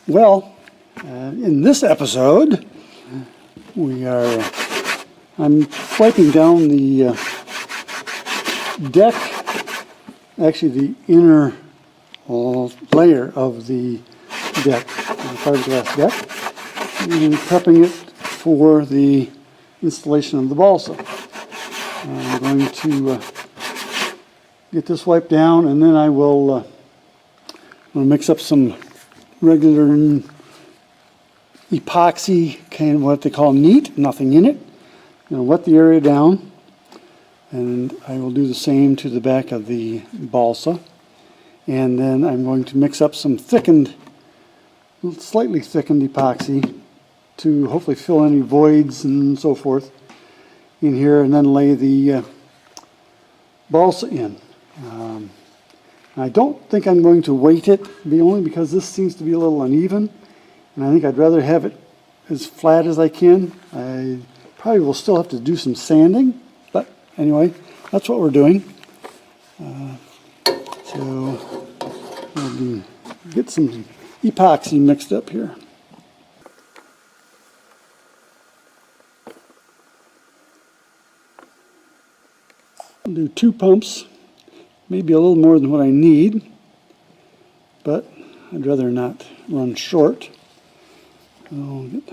Well, in this episode, I'm wiping down the deck, actually the inner layer of the deck, fiberglass deck, and prepping it for the installation of the balsa. I'm going to get this wiped down, and then I will mix up some regular epoxy, kind of what they call neat, nothing in it. Wet the area down, and I will do the same to the back of the balsa. And then I'm going to mix up some thickened, slightly thickened epoxy to hopefully fill any voids and so forth in here, and then lay the balsa in. I don't think I'm going to weight it, only because this seems to be a little uneven, and I think I'd rather have it as flat as I can. I probably will still have to do some sanding, but anyway, that's what we're doing. So we'll get some epoxy mixed up here. I'll do 2 pumps, maybe a little more than what I need, but I'd rather not run short. I'll get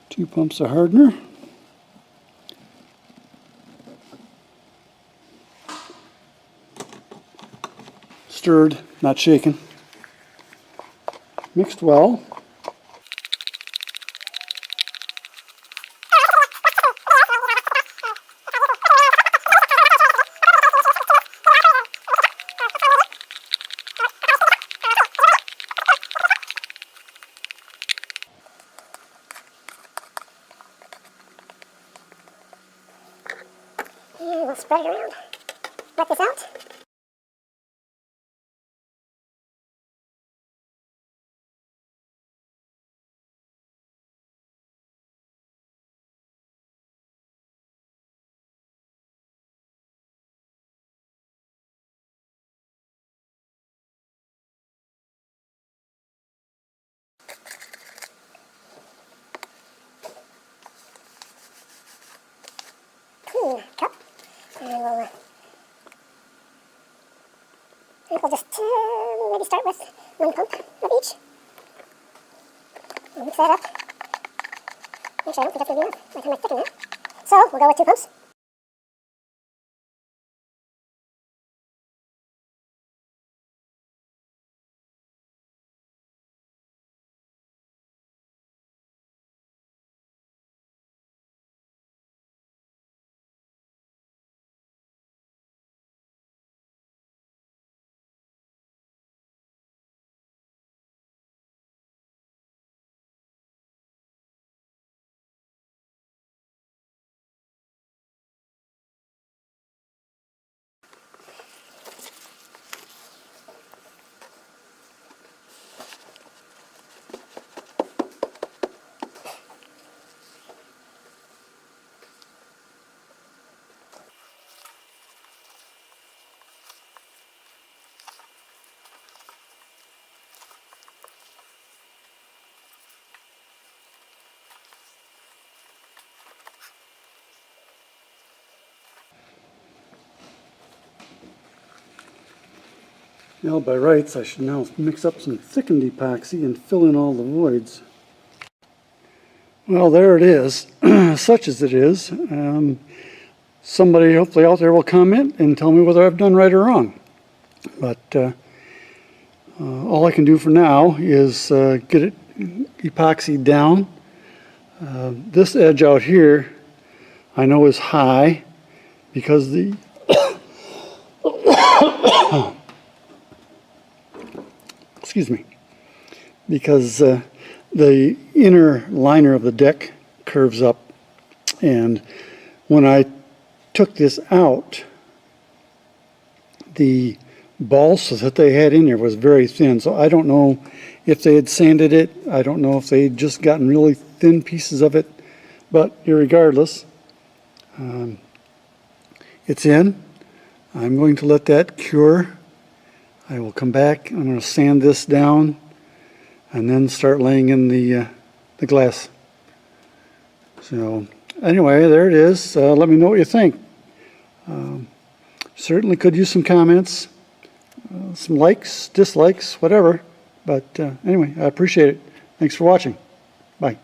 2 pumps of hardener. Stirred, not shaken. Mixed well. And we'll spread it around. Let this out. Cup. And we'll just maybe start with 1 pump of each. And mix that up. Actually, I don't think that's going to be enough by the time I thicken that. So we'll go with 2 pumps. Now, by rights, I should now mix up some thickened epoxy and fill in all the voids. Well, there it is, such as it is. Somebody hopefully out there will comment and tell me whether I've done right or wrong. But all I can do for now is get it epoxied down. This edge out here I know is high because the excuse me, because the inner liner of the deck curves up, and when I took this out, the balsa that they had in there was very thin, so I don't know if they had sanded it. I don't know if they had just gotten really thin pieces of it, but irregardless, it's in. I'm going to let that cure. I will come back. I'm going to sand this down and then start laying in the glass. So anyway, there it is. Let me know what you think. Certainly could use some comments, some likes, dislikes, whatever. But anyway, I appreciate it. Thanks for watching. Bye.